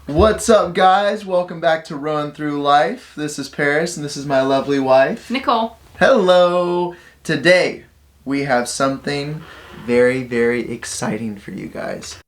What's up, guys? Welcome back to Rowing Through Life. This is Paris, and this is my lovely wife, Nicole. Hello! Today, we have something very, very exciting for you guys.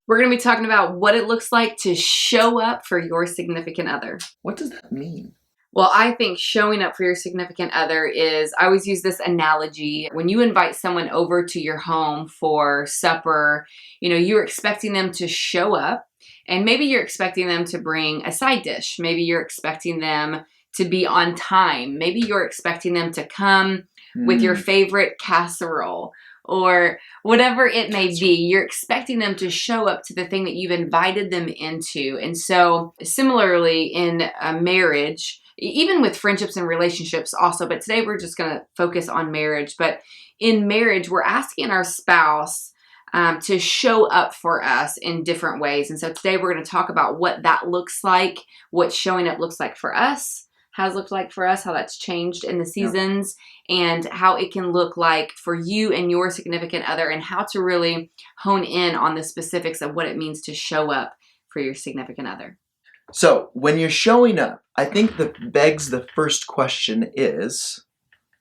We're going to be talking about what it looks like to show up for your significant other. What does that mean? Well, I think showing up for your significant other is, I always use this analogy. When you invite someone over to your home for supper, you're expecting them to show up, and maybe you're expecting them to bring a side dish. Maybe you're expecting them to be on time. Maybe you're expecting them to come with your favorite casserole or whatever it may be. You're expecting them to show up to the thing that you've invited them into. And so similarly in a marriage, even with friendships and relationships also, but today we're just going to focus on marriage. But in marriage, we're asking our spouse to show up for us in different ways. And so today we're going to talk about what that looks like, what showing up looks like for us, has looked like for us, how that's changed in the seasons, and how it can look like for you and your significant other, and how to really hone in on the specifics of what it means to show up for your significant other. So, when you're showing up, I think that begs the first question is,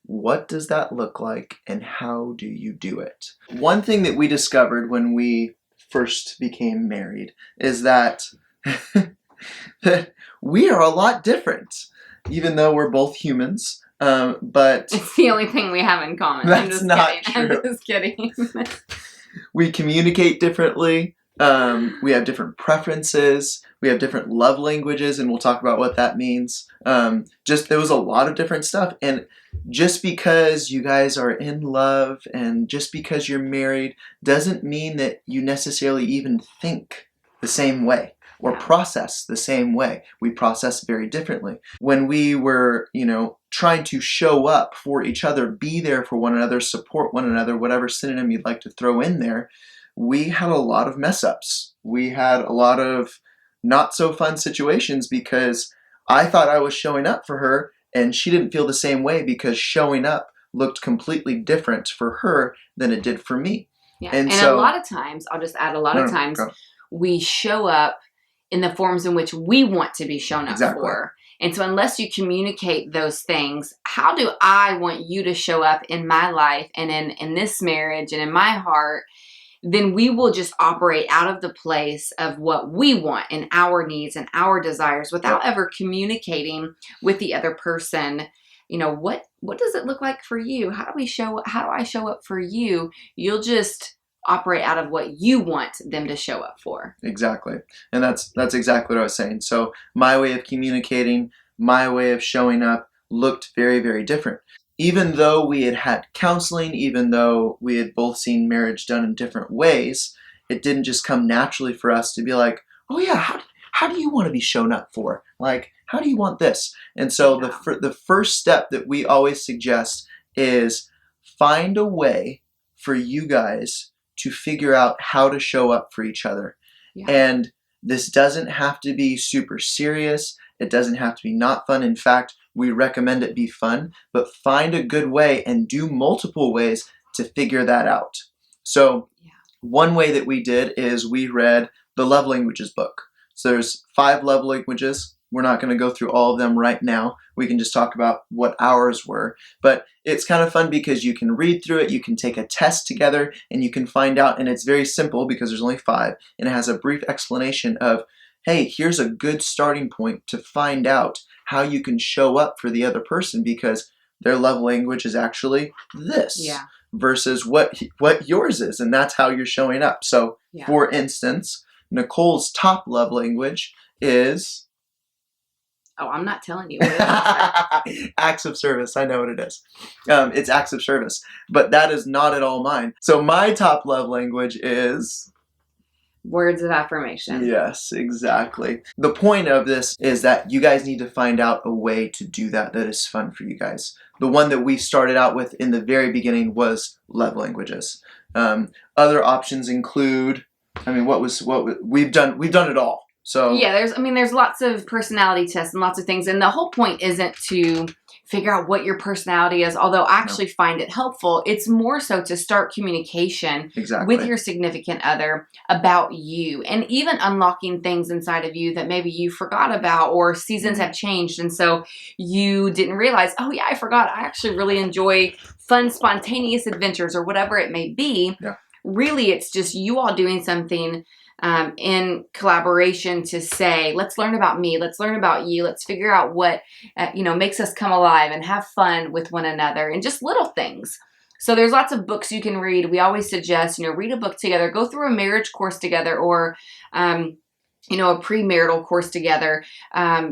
what does that look like and how do you do it? One thing that we discovered when we first became married is that we are a lot different. Even though we're both humans, but... It's the only thing we have in common. That's not true. I'm just kidding. We communicate differently. We have different preferences. We have different love languages, and we'll talk about what that means. There was a lot of different stuff. And just because you guys are in love and just because you're married doesn't mean that you necessarily even think the same way or process the same way. We process very differently. When we were, trying to show up for each other, be there for one another, support one another, whatever synonym you'd like to throw in there, we had a lot of mess ups. We had a lot of not so fun situations because I thought I was showing up for her and she didn't feel the same way because showing up looked completely different for her than it did for me. Yeah. And a lot of times, I'll just add, we show up in the forms in which we want to be shown up for. And so unless you communicate those things, how do I want you to show up in my life and in this marriage and in my heart, then we will just operate out of the place of what we want and our needs and our desires without ever communicating with the other person. What does it look like for you? How do I show up for you? You'll just operate out of what you want them to show up for. Exactly. And that's exactly what I was saying. So my way of communicating, my way of showing up looked very, very different. Even though we had counseling, even though we had both seen marriage done in different ways, it didn't just come naturally for us to be like, oh yeah, how do you want to be shown up for? Like, how do you want this? And so the first step that we always suggest is find a way for you guys to figure out how to show up for each other. Yeah. And this doesn't have to be super serious. It doesn't have to be not fun. In fact, we recommend it be fun, but find a good way and do multiple ways to figure that out. So one way that we did is we read the Love Languages book. So there's 5 love languages. We're not going to go through all of them right now. We can just talk about what ours were. But it's kind of fun because you can read through it, you can take a test together, and you can find out. And it's very simple because there's only 5. And it has a brief explanation of, hey, here's a good starting point to find out how you can show up for the other person because their love language is actually this versus what yours is. And that's how you're showing up. So, for instance, Nicole's top love language is... Oh, I'm not telling you what it is. Acts of service. I know what it is. It's acts of service. But that is not at all mine. So my top love language is... Words of affirmation. Yes, exactly. The point of this is that you guys need to find out a way to do that that is fun for you guys. The one that we started out with in the very beginning was love languages. Other options include, I mean, we've done it all. So yeah, there's lots of personality tests and lots of things, and the whole point isn't to figure out what your personality is, although I actually find it helpful. It's more so to start communication exactly. with your significant other about you, and even unlocking things inside of you that maybe you forgot about, or seasons have changed, and so you didn't realize, oh yeah, I forgot, I actually really enjoy fun, spontaneous adventures, or whatever it may be. Yeah. Really, it's just you all doing something in collaboration to say, let's learn about me, let's learn about you, let's figure out what makes us come alive and have fun with one another, and just little things. So there's lots of books you can read. We always suggest, read a book together, go through a marriage course together, or a premarital course together,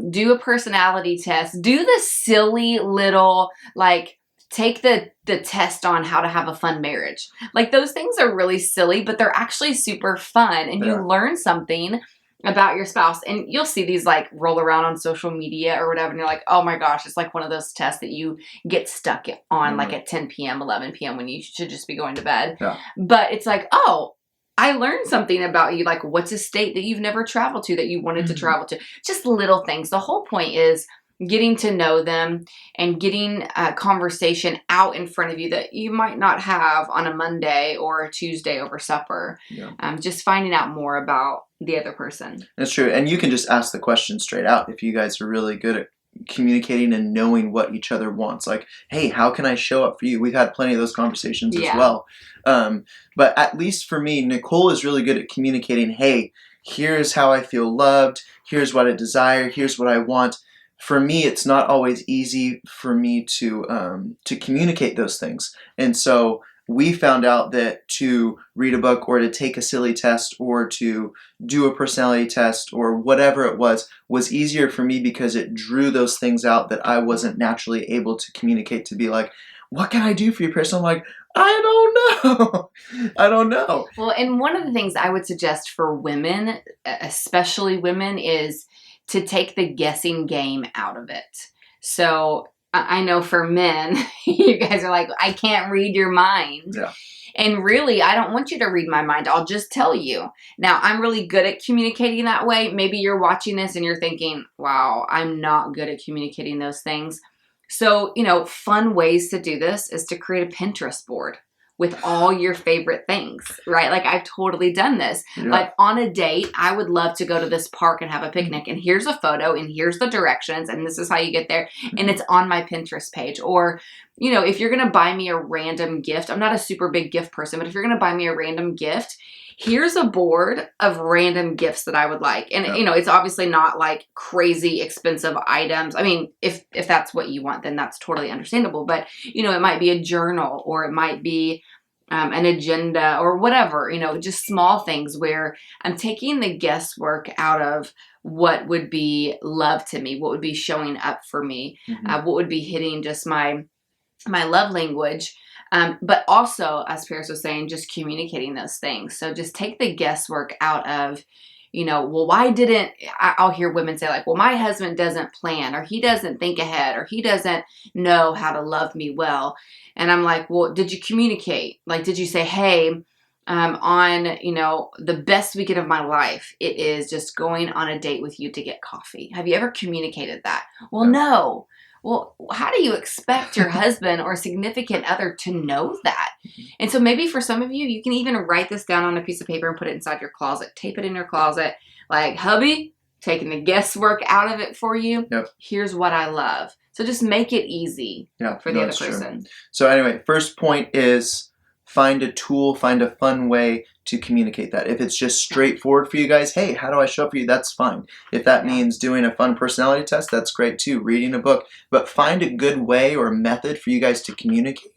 do a personality test, do the silly little, like, take the test on how to have a fun marriage. Like, those things are really silly, but they're actually super fun, and you learn something about your spouse. And you'll see these like roll around on social media or whatever, and you're like, oh my gosh, it's like one of those tests that you get stuck on like at 10 p.m., 11 p.m. when you should just be going to bed. Yeah. But it's like, oh, I learned something about you. Like, what's a state that you've never traveled to that you wanted to travel to? Just little things. The whole point is getting to know them and getting a conversation out in front of you that you might not have on a Monday or a Tuesday over supper. Yeah. Just finding out more about the other person. That's true. And you can just ask the question straight out if you guys are really good at communicating and knowing what each other wants. Like, hey, how can I show up for you? We've had plenty of those conversations as well. But at least for me, Nicole is really good at communicating, hey, here's how I feel loved. Here's what I desire. Here's what I want. For me, it's not always easy for me to communicate those things. And so we found out that to read a book or to take a silly test or to do a personality test or whatever it was easier for me because it drew those things out that I wasn't naturally able to communicate, to be like, what can I do for you, person? I'm like, I don't know. I don't know. Well, and one of the things I would suggest for women, especially women, is to take the guessing game out of it. So I know for men, you guys are like, I can't read your mind. Yeah. And really, I don't want you to read my mind. I'll just tell you. Now, I'm really good at communicating that way. Maybe you're watching this and you're thinking, wow, I'm not good at communicating those things. So, fun ways to do this is to create a Pinterest board with all your favorite things, right? Like, I've totally done this. Yeah. Like, on a date, I would love to go to this park and have a picnic, and here's a photo, and here's the directions, and this is how you get there, and it's on my Pinterest page. Or, if you're gonna buy me a random gift, I'm not a super big gift person, but if you're gonna buy me a random gift, here's a board of random gifts that I would like. And, it's obviously not like crazy expensive items. I mean, if that's what you want, then that's totally understandable. But, it might be a journal, or it might be an agenda, or whatever, just small things where I'm taking the guesswork out of what would be love to me, what would be showing up for me, what would be hitting just my love language. But also, as Paris was saying, just communicating those things. So just take the guesswork out of, well, why didn't, I'll hear women say like, well, my husband doesn't plan, or he doesn't think ahead, or he doesn't know how to love me well. And I'm like, well, did you communicate? Like, did you say, hey, on, the best weekend of my life, it is just going on a date with you to get coffee. Have you ever communicated that? Well, no. Well, how do you expect your husband or significant other to know that? And so maybe for some of you, you can even write this down on a piece of paper and put it inside your closet. Tape it in your closet. Like, hubby, taking the guesswork out of it for you. Yep. Here's what I love. So just make it easy for the other person. True. So anyway, first point is find a tool, find a fun way to communicate that. If it's just straightforward for you guys, hey, how do I show up for you? That's fine. If that means doing a fun personality test, that's great too. Reading a book. But find a good way or method for you guys to communicate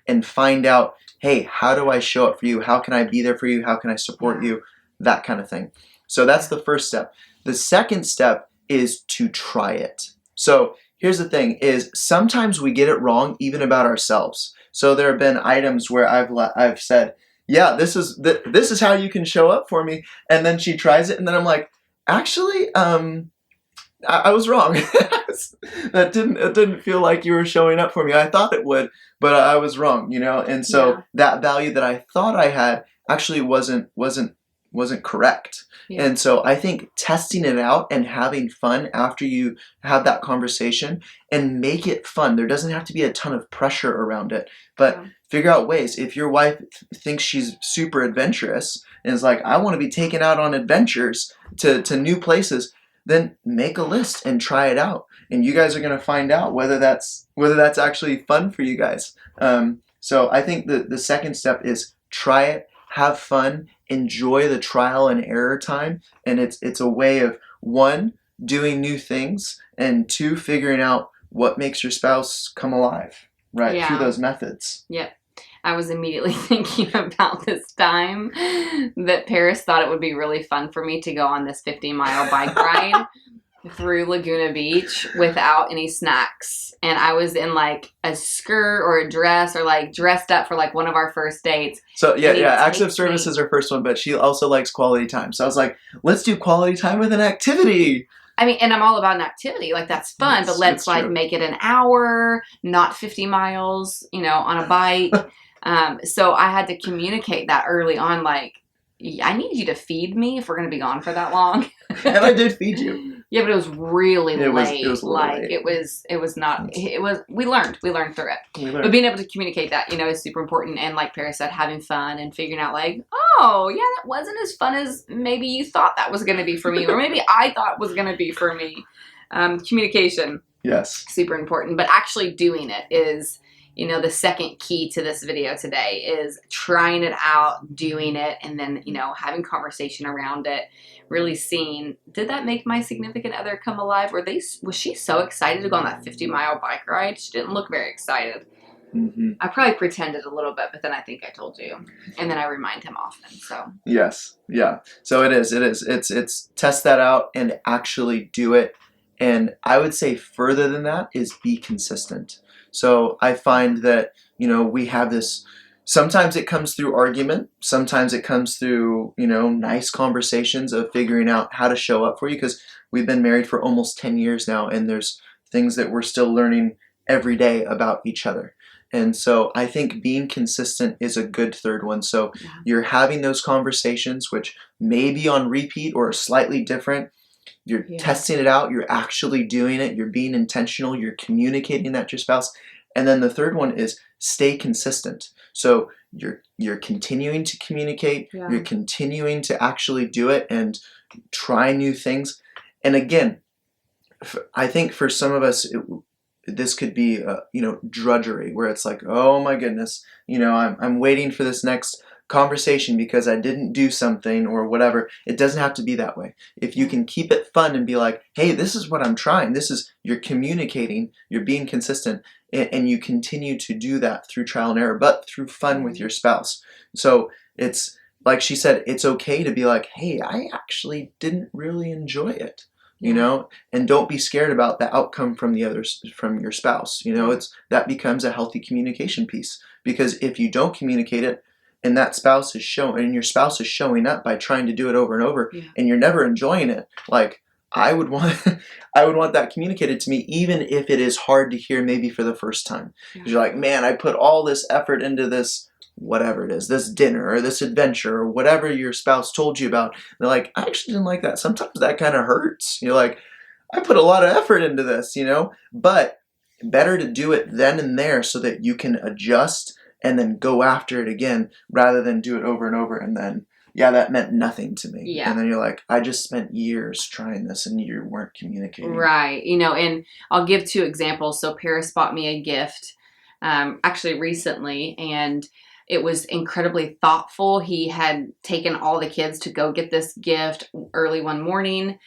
and find out, hey, how do I show up for you? How can I be there for you? How can I support you? That kind of thing. So that's the first step. The second step is to try it. So here's the thing is sometimes we get it wrong even about ourselves. So there have been items where I've said, yeah, this is how you can show up for me. And then she tries it, and then I'm like, actually, I was wrong. It didn't feel like you were showing up for me. I thought it would, but I was wrong, you know. And so Yeah. that value that I thought I had actually wasn't correct. Yeah. And so I think testing it out and having fun after you have that conversation, and make it fun. There doesn't have to be a ton of pressure around it, but Yeah. figure out ways. If your wife thinks she's super adventurous and is like, I want to be taken out on adventures to new places, then make a list and try it out, and you guys are going to find out whether that's actually fun for you guys. So I think the second step is try it, have fun, enjoy the trial and error time, and it's a way of, one, doing new things, and two, figuring out what makes your spouse come alive, right, through Yeah. those methods. Yep. I was immediately thinking about this time that Paris thought it would be really fun for me to go on this 50-mile bike ride through Laguna Beach without any snacks. And I was in like a skirt or a dress, or like dressed up for like one of our first dates. So yeah, And he yeah, acts of takes service me. is her first one, but she also likes quality time. So I was like, let's do quality time with an activity. I mean, and I'm all about an activity. Like, that's fun, but let's It's like true. make it an hour, not 50 miles, on a bike. So I had to communicate that early on. Like, I need you to feed me if we're going to be gone for that long. And I did feed you. Yeah, but it was really It late. was a little Like, late. it was not, it was, we learned through it. We But learned. being able to communicate that, is super important. And like Paris said, having fun and figuring out like, oh yeah, that wasn't as fun as maybe you thought that was going to be for me, or maybe I thought was going to be for me. Communication, Yes. super important, but actually doing it is, the second key to this video today is trying it out, doing it, and then, having conversation around it, really seeing, did that make my significant other come alive? Was she so excited to go on that 50-mile bike ride? She didn't look very excited. Mm-hmm. I probably pretended a little bit, but then I think I told you, and then I remind him often. So Yes. Yeah. So it is. It's test that out and actually do it. And I would say further than that is be consistent. So I find that, we have this, sometimes it comes through argument, sometimes it comes through, nice conversations of figuring out how to show up for you, because we've been married for almost 10 years now, and there's things that we're still learning every day about each other. And so I think being consistent is a good third one. So yeah. you're having those conversations, which may be on repeat or slightly different. You're testing it out. You're actually doing it. You're being intentional. You're communicating that to your spouse. And then the third one is stay consistent. So you're continuing to communicate. Yeah. You're continuing to actually do it and try new things. And again, I think for some of us, this could be drudgery, where it's like, oh my goodness, I'm waiting for this next conversation because I didn't do something or whatever. It doesn't have to be that way. If you can keep it fun and be like, hey, this is what I'm trying, you're communicating, you're being consistent, and you continue to do that through trial and error, but through fun with your spouse. So it's like she said, it's okay to be like, hey, I actually didn't really enjoy it. And don't be scared about the outcome from your spouse. That becomes a healthy communication piece, because if you don't communicate it, and your spouse is showing up by trying to do it over and over, and you're never enjoying it, like, I would want that communicated to me, even if it is hard to hear maybe for the first time. Because you're like, man, I put all this effort into this, whatever it is, this dinner or this adventure or whatever your spouse told you about. They're like, I actually didn't like that. Sometimes that kind of hurts. You're like, I put a lot of effort into this, but better to do it then and there so that you can adjust and then go after it again, rather than do it over and over and then, that meant nothing to me. Yeah. And then you're like, I just spent years trying this and you weren't communicating. Right. And I'll give 2 examples. So Paris bought me a gift, actually recently, and it was incredibly thoughtful. He had taken all the kids to go get this gift early one morning.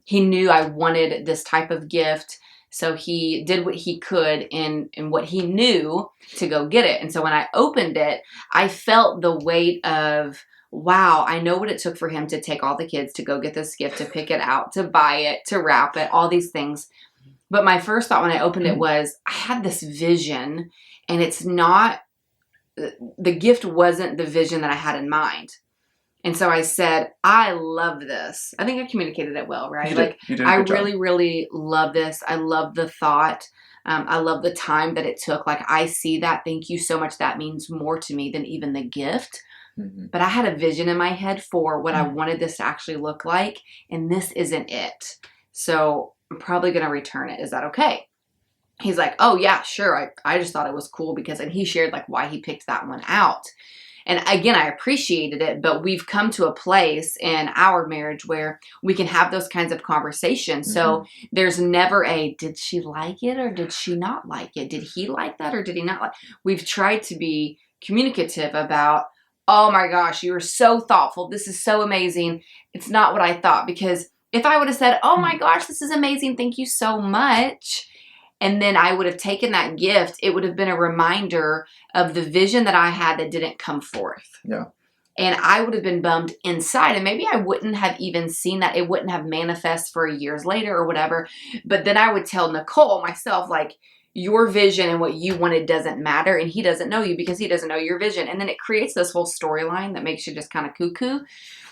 He knew I wanted this type of gift, so he did what he could in what he knew to go get it. And so when I opened it, I felt the weight of, wow, I know what it took for him to take all the kids to go get this gift, to pick it out, to buy it, to wrap it, all these things. But my first thought when I opened it was, I had this vision, and it's not the gift wasn't the vision that I had in mind. And so I said, I love this. I think I communicated it well, right? You did. Like, You did a I good job. really, really love this. I love the thought. I love the time that it took. Like, I see that. Thank you so much. That means more to me than even the gift. Mm-hmm. But I had a vision in my head for what I wanted this to actually look like. And this isn't it. So I'm probably going to return it. Is that okay? He's like, oh yeah, sure. I just thought it was cool because, and he shared like why he picked that one out. And again, I appreciated it, but we've come to a place in our marriage where we can have those kinds of conversations. Mm-hmm. So there's never a, did she like it or did she not like it? Did he like that or did he not like? We've tried to be communicative about, oh my gosh, you were so thoughtful. This is so amazing. It's not what I thought. Because if I would have said, oh my gosh, this is amazing. Thank you so much. And then I would have taken that gift. It would have been a reminder of the vision that I had that didn't come forth. Yeah. And I would have been bummed inside. And maybe I wouldn't have even seen that. It wouldn't have manifest for years later or whatever. But then I would tell Nicole, myself, like, your vision and what you wanted doesn't matter. And he doesn't know you because he doesn't know your vision. And then it creates this whole storyline that makes you just kind of cuckoo.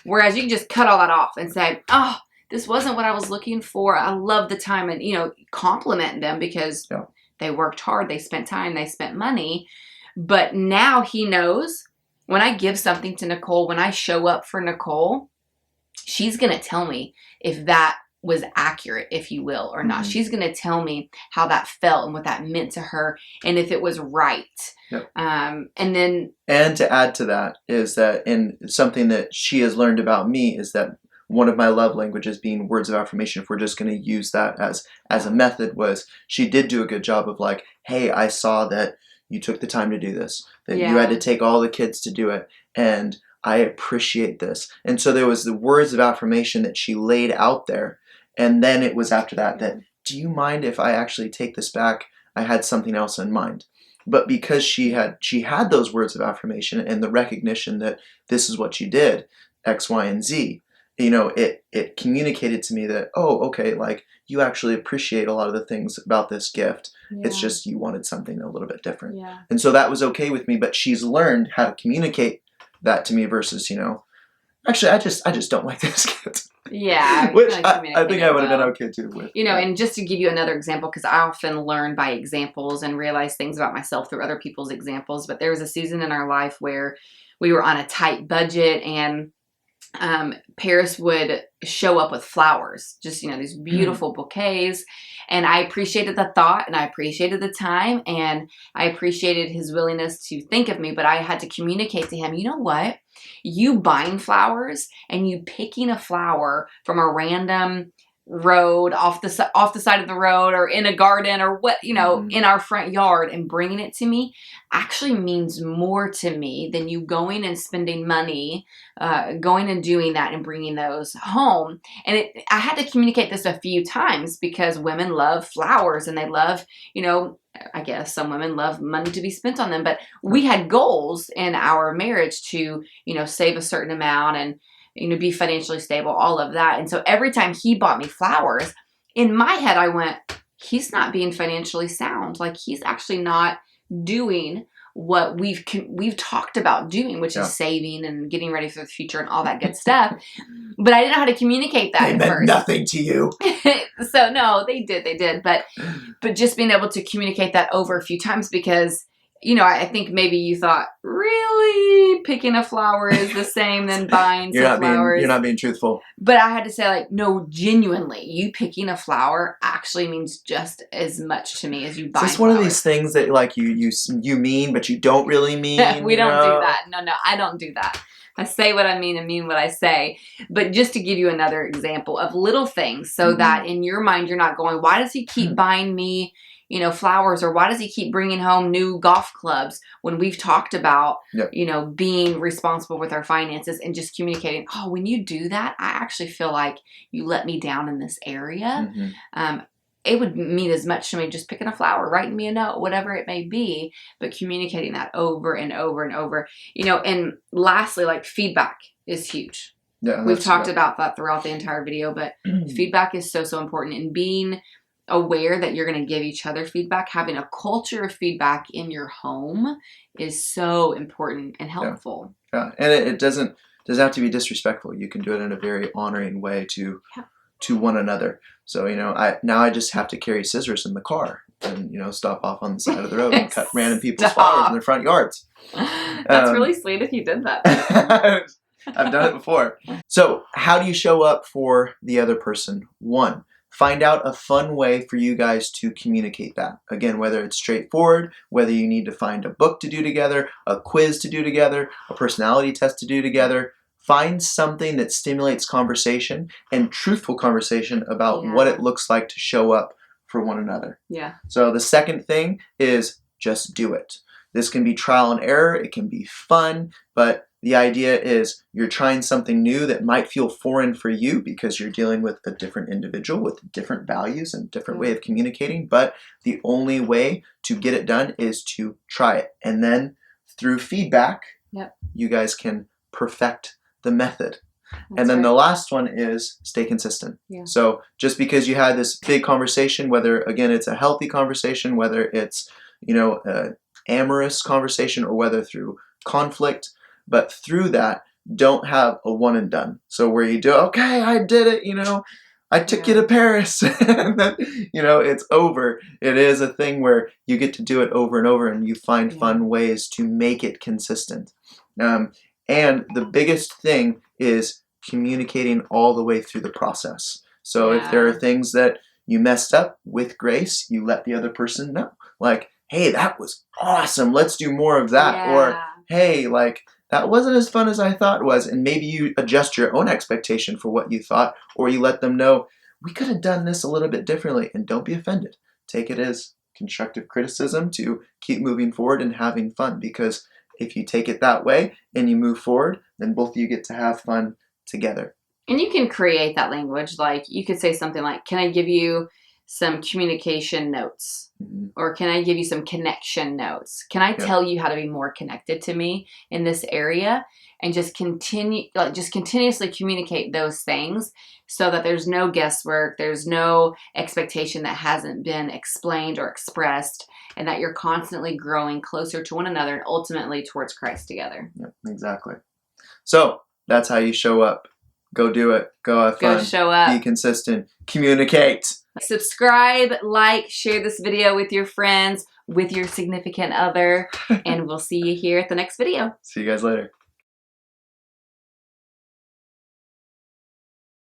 Whereas you can just cut all that off and say, oh, this wasn't what I was looking for. I love the time, and, compliment them because they worked hard. They spent time. They spent money. But now he knows when I give something to Nicole, when I show up for Nicole, she's going to tell me if that was accurate, if you will, or not. Mm-hmm. She's going to tell me how that felt and what that meant to her and if it was right. Yep. And to add to that is that, and something that she has learned about me is that one of my love languages being words of affirmation, if we're just going to use that as a method, was she did do a good job of like, hey, I saw that you took the time to do this, that you had to take all the kids to do it, and I appreciate this. And so there was the words of affirmation that she laid out there, and then it was after that, do you mind if I actually take this back? I had something else in mind. But because she had those words of affirmation and the recognition that this is what you did, X, Y, and Z, it communicated to me that, oh, okay, like, you actually appreciate a lot of the things about this gift. Yeah. It's just you wanted something a little bit different. Yeah. And so that was okay with me, but she's learned how to communicate that to me versus, actually, I just don't like this gift. Yeah. Which I think I would have been okay too with. And just to give you another example, because I often learn by examples and realize things about myself through other people's examples, but there was a season in our life where we were on a tight budget, and Paris would show up with flowers, just, these beautiful bouquets. And I appreciated the thought, and I appreciated the time, and I appreciated his willingness to think of me. But I had to communicate to him, you know what? You buying flowers and you picking a flower from a random road off the side of the road or in a garden or what, in our front yard, and bringing it to me actually means more to me than you going and spending money, going and doing that and bringing those home. And I had to communicate this a few times because women love flowers and they love, I guess some women love money to be spent on them, but we had goals in our marriage to, save a certain amount and, be financially stable, all of that. And so every time he bought me flowers, in my head, I went, he's not being financially sound. Like, he's actually not doing what we've talked about doing, which is saving and getting ready for the future and all that good stuff. But I didn't know how to communicate that. They meant nothing to you. So no, they did. But just being able to communicate that over a few times, because I think maybe you thought, really, picking a flower is the same than buying some flowers. You're not being truthful. But I had to say, like, no, genuinely, you picking a flower actually means just as much to me as you buying flowers. It's one of these things that, like, you mean, but you don't really mean. We don't do that. No, I don't do that. I say what I mean and mean what I say. But just to give you another example of little things so that in your mind you're not going, why does he keep buying me flowers, or why does he keep bringing home new golf clubs, when we've talked about, being responsible with our finances and just communicating, oh, when you do that, I actually feel like you let me down in this area. It would mean as much to me just picking a flower, writing me a note, whatever it may be, but communicating that over and over and over, and lastly, like, feedback is huge. Yeah, we've talked about that throughout the entire video, but feedback is so, so important, and being aware that you're going to give each other feedback, having a culture of feedback in your home is so important and helpful. Yeah. And it doesn't have to be disrespectful. You can do it in a very honoring way to one another. So, I just have to carry scissors in the car and, stop off on the side of the road and cut random people's flowers in their front yards. That's really sweet if you did that. I've done it before. So how do you show up for the other person? 1, find out a fun way for you guys to communicate that. Again, whether it's straightforward, whether you need to find a book to do together, a quiz to do together, a personality test to do together. Find something that stimulates conversation and truthful conversation about what it looks like to show up for one another. Yeah. So the second thing is just do it. This can be trial and error. It can be fun, but the idea is you're trying something new that might feel foreign for you because you're dealing with a different individual with different values and different way of communicating. But the only way to get it done is to try it. And then through feedback, you guys can perfect the method. And then the last one is stay consistent. Yeah. So just because you had this big conversation, whether, again, it's a healthy conversation, whether it's, amorous conversation, or whether through conflict, but through that, don't have a one and done. So where you do, okay, I did it, I took you to Paris, and then, it's over. It is a thing where you get to do it over and over, and you find fun ways to make it consistent. And the biggest thing is communicating all the way through the process. So if there are things that you messed up, with grace, you let the other person know. Like, hey, that was awesome. Let's do more of that. Yeah. Or, hey, that wasn't as fun as I thought it was. And maybe you adjust your own expectation for what you thought, or you let them know, we could have done this a little bit differently. And don't be offended. Take it as constructive criticism to keep moving forward and having fun, because if you take it that way and you move forward, then both of you get to have fun together. And you can create that language. Like, you could say something like, can I give you some communication notes? Mm-hmm. Or can I give you some connection notes? Can I tell you how to be more connected to me in this area? And just continuously communicate those things so that there's no guesswork, there's no expectation that hasn't been explained or expressed, and that you're constantly growing closer to one another and ultimately towards Christ together. Yep, exactly. So that's how you show up. Go do it. Go have fun. Go show up. Be consistent. Communicate. Subscribe, like, share this video with your friends, with your significant other, and we'll see you here at the next video. See you guys later.